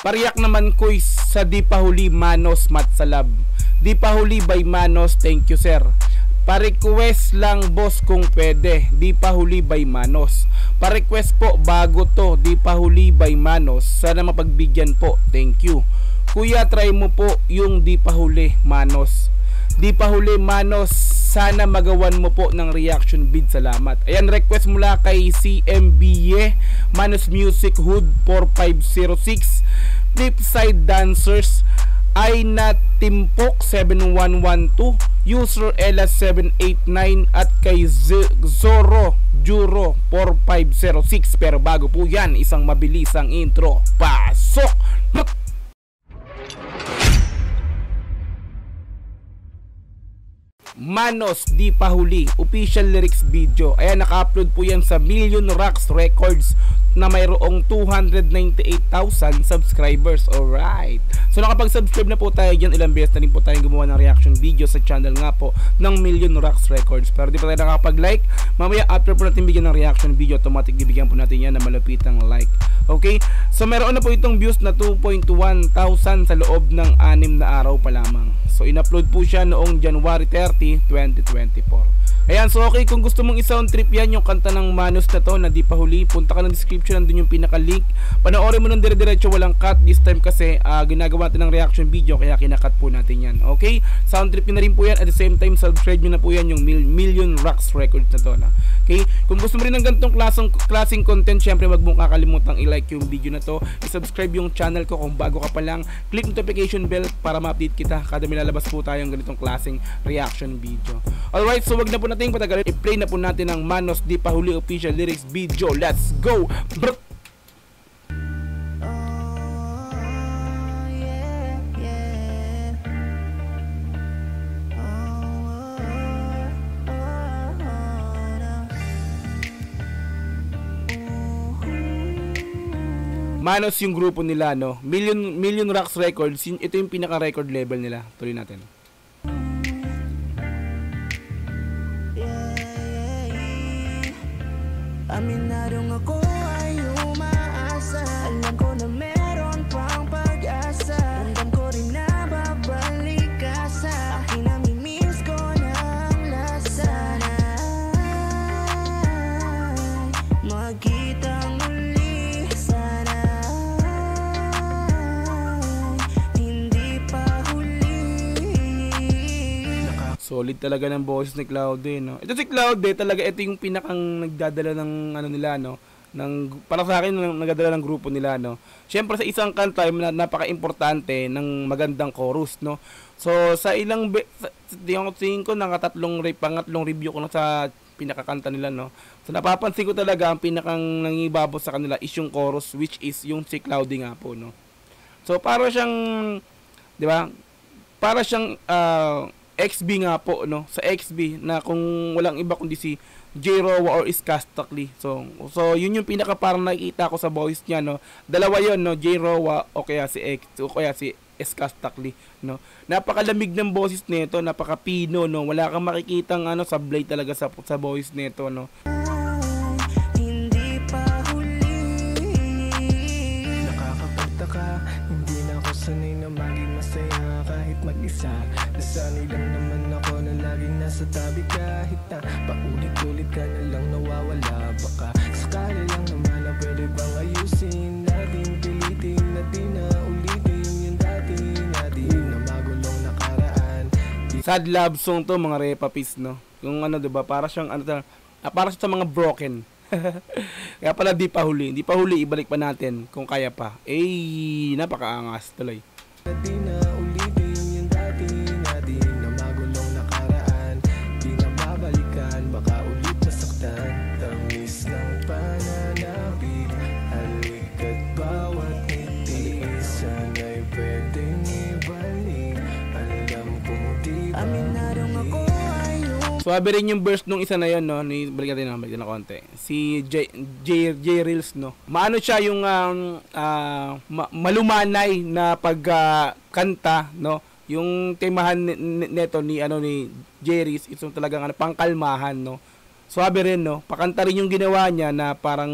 Pariyak naman ko sa Di Pa Huli Manos Matsalab. Di Pa Huli by Manos, thank you sir. Pa-request lang boss kung pwede, Di Pa Huli by Manos. Pa-request po bago to, Di Pa Huli by Manos. Sana mapagbigyan po, thank you. Kuya, try mo po yung Di Pa Huli Manos. Di Pa Huli Manos, sana magawan mo po ng reaction vid, salamat. Ayan, request mula kay CMBE Manos Music Hood 4506, Flipside Dancers, Aina Timpok 7112, user Ella789 at kay Zoro Juro 4506. Pero bago po yan, isang mabilisang intro. Pasok! Manos Di Pa Huli official lyrics video. Ayan, naka-upload po yan sa Million Rocks Records na mayroong 298,000 subscribers. Alright, so nakapag-subscribe na po tayo dyan. Ilang beses na rin po tayong gumawa ng reaction video sa channel nga po ng Million Rocks Records. Pero di pa tayo nakapag-like. Mamaya after po natin bigyan ng reaction video, automatic bibigyan po natin yan na malapitang like. Okay, so meron na po itong views na 2.1 thousand sa loob ng 6 na araw pa lamang. So in-upload po siya noong January 30, 2024. Ayan, so okay, kung gusto mong i-sound trip yan, yung kanta ng Manos na to na Di Pa Huli, punta ka ng description, nandun yung pinaka-link. Panoorin mo ng dire-diretso, walang cut. This time kasi ginagawa natin ng reaction video, kaya kinakat po natin yan. Okay, sound trip nyo na rin po yan. At the same time, subscribe nyo na po yan yung Million Rocks Records na to na. Okay, kung gusto mo rin ng ganitong klaseng content, syempre wag mong kakalimutang i-like yung video na to, i-subscribe yung channel ko kung bago ka pa lang, click notification bell para ma-update kita kada may lalabas po tayong ganitong klaseng reaction video. Alright, so wag na po natin patagalin, i-play na po natin ang Manos Di Pa Huli official lyrics video. Let's go! Brr! Manos yung grupo nila, no? Million Rocks Records. Ito yung pinaka-record label nila. Tuloy natin. Aminadong ako ay umaasa. Alam ko na meron pang pag-asa. Ramdam ko rin na babalik ka sa akin. Namimiss ko ng lasa na magkitang muli. Sana hindi pa huli. Solid talaga ng boses ni Cloudy, no? Ito si Cloudy talaga, ito yung pinakang nagdadala ng ano nila, no? Para sa akin, nagdadala ng grupo nila, no? Siyempre sa isang kanta, napaka-importante ng magandang chorus, no? So sa ilang tingin ko pangatlong review ko na sa pinakakanta nila, no? So napapansin ko talaga ang pinakang nangibabot sa kanila is yung chorus, which is yung si Cloudy nga po, no? So para siyang, di ba? Para siyang XB nga po, no? Sa XB na kung walang iba kundi si J Rowa or Iskastakli. So yun yung pinaka parang nakikita ko sa voice niya, no? Dalawa yon, no? J Rowa o kaya si Iskastakli, no? Napakalamig ng boses nito, napaka-pino, no? Wala kang makikitang sablay talaga sa voice nito, no? Hindi pa huli. Nakakapagtaka, hindi na ako sanay na maging masaya kahit mag-isa. Nasanay lang naman ako na laging nasa tabi kahit na paulit-ulit ka na lang nawawala. Baka sakali lang naman na pwede bang ayusin natin, pilitin na di na ulitin yung dati natin na magulong nakaraan. Sad love song to, mga repapis, no? Yung diba, para siyang para sa mga broken. Kaya pala Di Pa Huli, ibalik pa natin kung kaya pa. Napakaangas tuloy. Di na ulitin yung dati natin na magulong nakaraan. Di na babalikan, baka ulit masaktan. Tamis ng pananabik, halika't bawat ngiti. Sana'y pwedeng ibalik. Alam kong di ba aminadong ako ay Suwabe rin yung verse nung isa na yun, no? Balik natin na konti. Si J Reels, no? Maano siya yung malumanay na pagkanta, no? Yung temahan neto ni J Reels, ito talagang pangkalmahan, no? Swabe rin, no? Pakanta rin yung ginawa niya na parang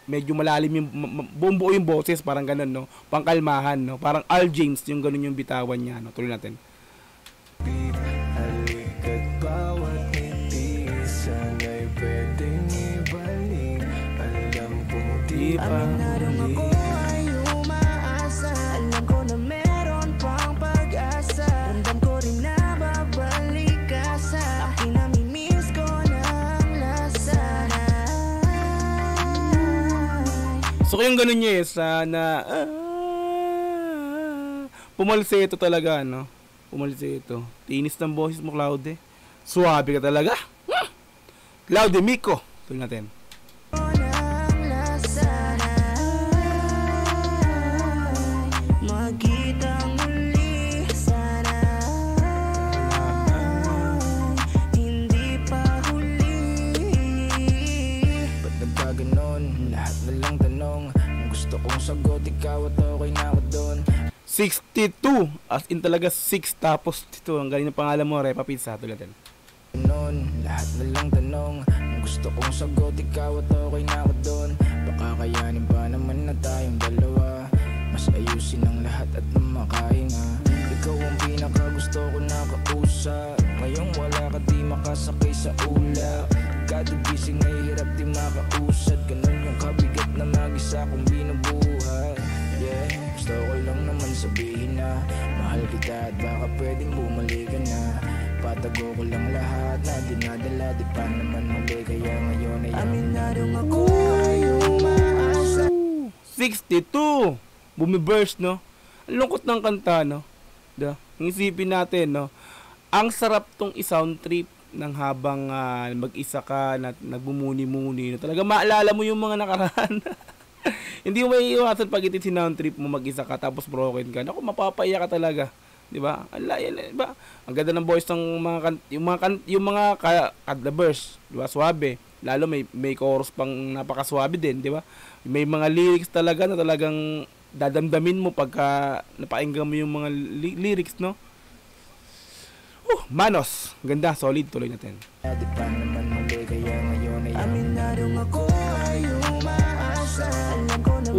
medyo malalim yung buo yung boses, parang ganun, no? Pangkalmahan, no? Parang Al James yung ganun yung bitawan niya, no? Tuloy natin. Halika't bawat ngiti, sana'y pwedeng ibalik. Alam kong di pa huli. Alam ko na meron pang pag-asa. Ramdam ko rin na babalik ka sa akin. Namimiss ko ng lasa. So yung ganun niya sana pumalseto talaga, no? Pumalseto. Tinis ng boses mo, Claude. Suwabe ka talaga. Claude Miko. Tuloy natin. Magkitang muli sana. Hindi pa huli. Ba't nagkaganon? Lahat na lang tanong. Ang gusto kong sagot, ikaw at okay na ako doon. 62. As in talaga 6 tapos 2. Ang galing ng pangalan mo, Repa Pizza. Tuloy natin. Lahat na lang tanong. Ang gusto kong sagot, ikaw at okay na ako doon. Baka kayanin pa naman na tayong dalawa. Mas ayusin ang lahat at makahinga. Ikaw ang pinaka gusto ko na kausap. Ngayong wala ka di makasakay sa ulap. Katugising ay hirap di makausad. Ganun yung kabigat na mag-isa kong binubuhay. Yeah, gusto ko lang naman sabihin na mahal kita at baka pwedeng bumalik ka na. Patago ko lang lahat na dinadala. Di pa naman muli kaya ngayon ay Aminadong ako ay umaasa. 62. Bumiburst, no? Ang lungkot ng kanta, no? Isipin natin, no? Ang sarap tong i-sound trip ng habang mag-isa ka na nagbumuni-muni. No? Talaga maalala mo yung mga nakaraan. Hindi mo may iwasan pag iti-sound trip mo mag-isa ka tapos broken ka. Naku, mapapaiyak ka talaga. 'Di ba? Diba? Ang ganda ng voice ng yung mga kadlabers, 'di ba? Suwabe. Lalo may chorus pang napakaswabe din, 'di ba? May mga lyrics talaga na talagang dadamdamin mo pagka napakinggan mo yung mga lyrics, no? Manos. Ganda, solid. Tuloy natin. di pa naman muli kaya ngayon ay Aminadong ako ay umaasa. Alam ko na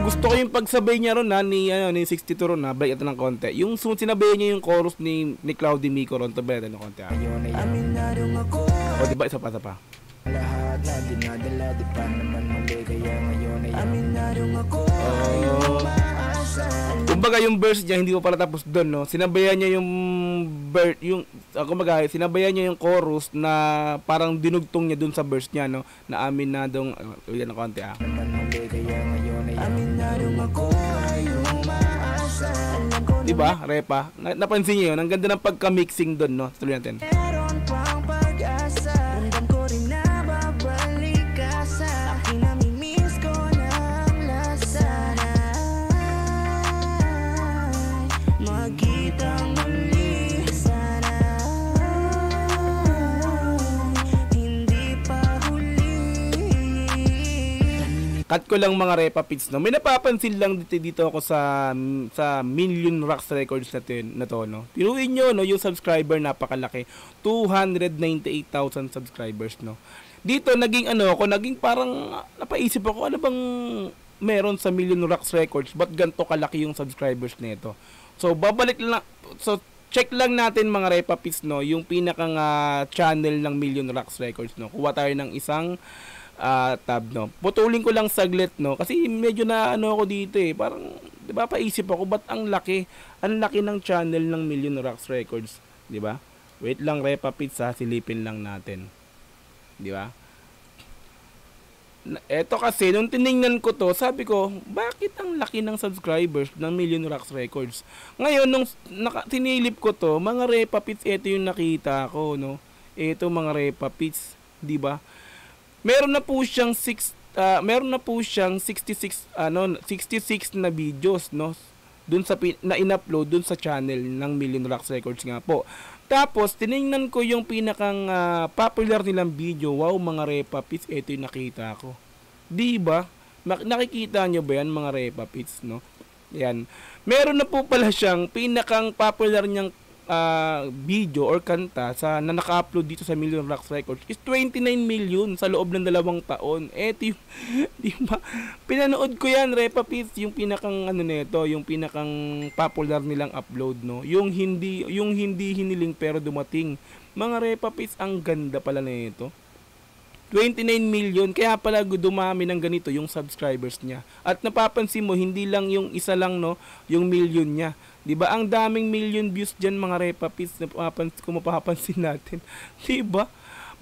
Gusto ko yung pagsabay niya ron, ni 62 ron, break ito ng konti. Yung sinabay niya yung chorus ni Claude Miko ron, tabay ito ng konti. ngayon ay Aminadong ako Diba? Isa pa. lahat na dinadala. Di pa naman muli kaya ngayon ay Aminadong ako ay umaasa. Kumbaga yung verse niya hindi ko pala tapos doon, no. Sinabayan niya yung sinabayan niya yung chorus na parang dinugtong niya doon sa verse niya, no. Na aminadong ng konti naman muli kaya ngayon ay Aminadong ako ay umaasa. Alam ko na Diba? Repa. Napansin niyo yun? Ang ganda ng pagka-mixing doon, no. Tuloy natin. meron pang pag-asa. Ramdam ko rin na babalik ka sa akin. Namimiss ko ng lasa. Magkitang muli sana. Hindi pa huli. Cut ko lang mga Repa Pits, no. May napapansin lang dito ako sa Million Rocks Records na to, no. Tiruin nyo, no, yung subscriber napakalaki. 298,000 subscribers, no. Dito naging parang napaisip ako, ano bang meron sa Million Rocks Records? Ba't ganito kalaki yung subscribers nito? So check lang natin mga Repa Pits, no, yung pinakang channel ng Million Rocks Records, no. Kuha tayo ng isang tab, no. Putulin ko lang saglit, no, kasi medyo na ako dito parang 'di ba paisip ako ba't ang laki ng channel ng Million Rocks Records, 'di ba? Wait lang Repa Pits, silipin lang natin. 'Di ba? Eto kasi nung tiningnan ko to, sabi ko, bakit ang laki ng subscribers ng Million Rocks Records? Ngayon nung tinilip ko to, mga Repa Pits, ito yung nakita ko, no. Ito mga Repa Pits, 'di ba? Meron na po siyang 66 na videos, no, dun sa na in-upload dun sa channel ng Million Rocks Records nga po. Tapos tiningnan ko yung pinakang popular nilang video. Wow, mga Repa Pits, ito yung nakita ko. 'Di ba? Nakikita nyo ba yan mga Repa Pits, no? Yan. Meron na po pala siyang pinakang popular niyang video or kanta na naka-upload dito sa Million Rocks Records is 29 million sa loob ng 2 taon. Eto yung, di ba? Pinanood ko yan, Repa Peace, yung pinakang ano nito, yung pinakang popular nilang upload, no? Yung hindi hiniling pero dumating. Mga Repa Peace, ang ganda pala nito. 29 million, kaya pala dumami ng ganito yung subscribers niya. At napapansin mo, hindi lang yung isa lang, no, yung million niya. 'Di ba? Ang daming million views diyan, mga Repa Peace, kung mapapansin natin. 'Di ba?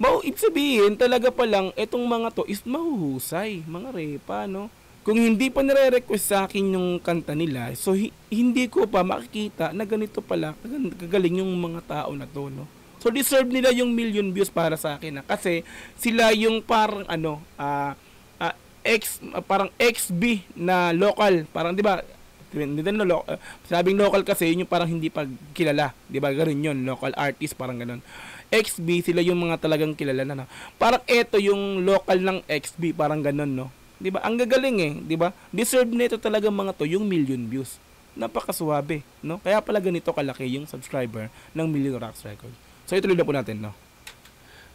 Ibig sabihin, talaga pa lang etong mga to is mahuhusay, mga Repa, no? Kung hindi pa nire-request sa akin yung kanta nila, so hindi ko pa makikita na ganito pala kagaling yung mga tao na to, no? So deserve nila yung million views para sa akin, kasi sila yung parang parang XB na local, parang 'di ba? Sabing local kasi yun yung parang hindi pa kilala, 'di ba? Ganoon yun, local artist, parang ganoon. XB, sila yung mga talagang kilala na. Parang eto yung local ng XB, parang ganoon, no? 'Di ba? Ang gagaling 'di ba? Deserve nito talaga mga to yung million views. Napakasuwabe, no? Kaya pala ganito kalaki yung subscriber ng Million Rocks Records. So ituloy na po natin, no?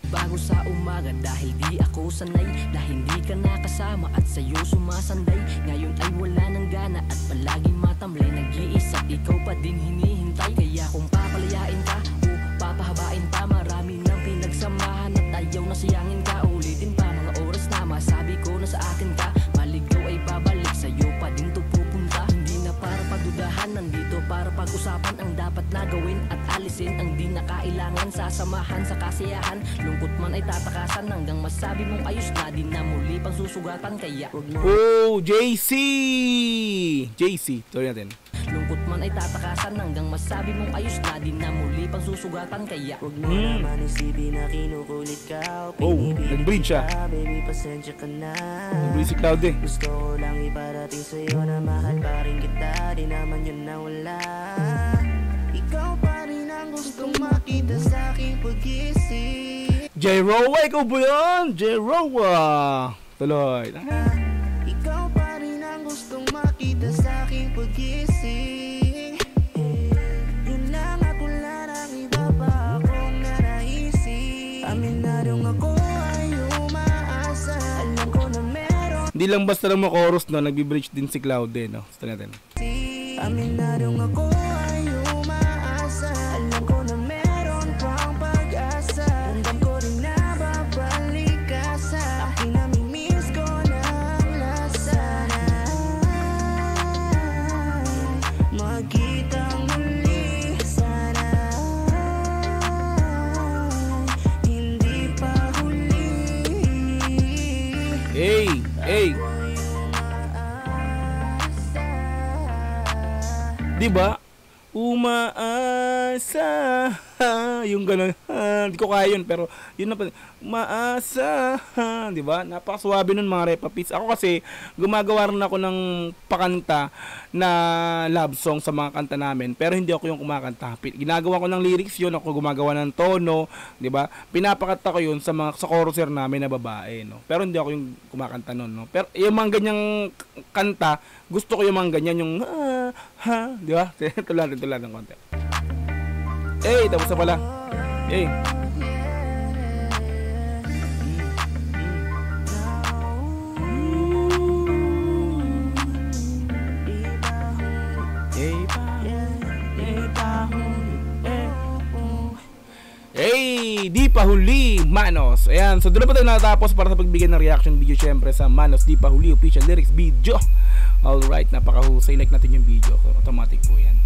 Bago sa umaga dahil di ako sanay na hindi ka nakasama at sa'yo sumasanday. Ngayon ay wala ng gana at palaging matamlay. Nag-iisa't ikaw pa din hinihintay. Kaya kung papalayain ka o papahabain pa, marami nang pinagsamahan at ayaw na sayangin ka. Ulitin pa mga oras na masabi ko na sa akin ka. Maligaw ay babalik, sa'yo pa din to pupunta. Hindi na para padudahan, nandito para pag-usapan ang dapat na gawin at alisin ang di na kailangan. Sasamahan sa kasiyahan, lungkot man ay tatakasan hanggang masabi mong ayos na, di na muli pang susugatan. Kaya oh, JC, tuloy natin. Lungkot man ay tatakasan hanggang masabi mong ayos na, di na muli pang susugatan. Kaya Huwag mo naman isipin na kinukulit ka o Oh, pinipilit nag-bridge siya. ka. Baby, pasensya ka na. Nag-bridge si Cloud eh. Gusto ko lang iparating sa'yo na mahal pa rin kita. Di naman yun nawala. Ikaw pa rin ang gustong makita sa aking pag-isip. J-Rowa, ikaw ba yan? J-Rowa. Tuloy. Ikaw pa rin ang gustong makita sa aking pag-isip. Yun lang at wala nang iba pa akong nanaisip. Aminadong ako ay umaasa. Alam ko na meron. Hindi lang basta lang chorus, no? Nagbi-bridge din si Cloud eh, no? Gusto natin. Aminadong ako ay umaasa. Alam ko na meron pang pag-asa. Ramdam ko rin na babalik ka sa akin. Namimiss ko ng lasa na magkitang muli. Sana hindi pa huli. Hey! Di ba? Umaasa. Yung gano'n. Hindi ko kaya yun, pero yun na pa. Umaasa. Di ba? Napakasuwabe nun, mga Repa Peace. Ako kasi, gumagawa rin ako ng pakanta na love song sa mga kanta namin, pero hindi ako yung kumakanta. Ginagawa ko ng lyrics yun, ako gumagawa ng tono, di ba? Pinapakanta ko yun sa choruser namin na babae, no? Pero hindi ako yung kumakanta nun, no? Pero yung mga ganyang kanta, gusto ko yung mga ganyan, yung di ba? Tulad ng konti. Tapos na pala. Di pa huli, Manos. Ayan, so doon na pa tayo natapos para sa pagbigyan ng reaction video, syempre sa Manos Di pa huli official lyrics video. Alright, napakahusay. Like natin yung video, so automatic po yan.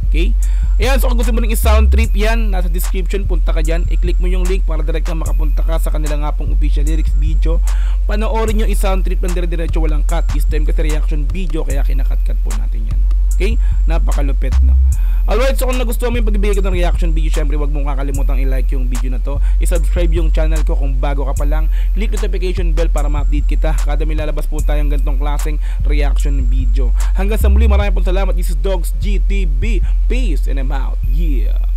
Okay? Ayan, so kung gusto mo rin i-sound trip yan, nasa description, punta ka dyan, i-click mo yung link para direct ka makapunta ka sa kanila nga pong official lyrics video. Panoorin nyo i-sound trip ng dire-diretso, walang cut. This time kasi reaction video, kaya kinakat-cut po natin yan. Okay? Napakalupit, no? Alright, so kung nagustuhan mo yung pagbibigay ko ng reaction video, syempre wag mong kakalimutang i-like yung video na to, i-subscribe yung channel ko kung bago ka pa lang, click notification bell para ma-update kita kada may lalabas po tayong ganitong klaseng reaction video. Hanggang sa muli, maraming pong salamat. This is Dogs GTB. Peace and I'm out. Yeah.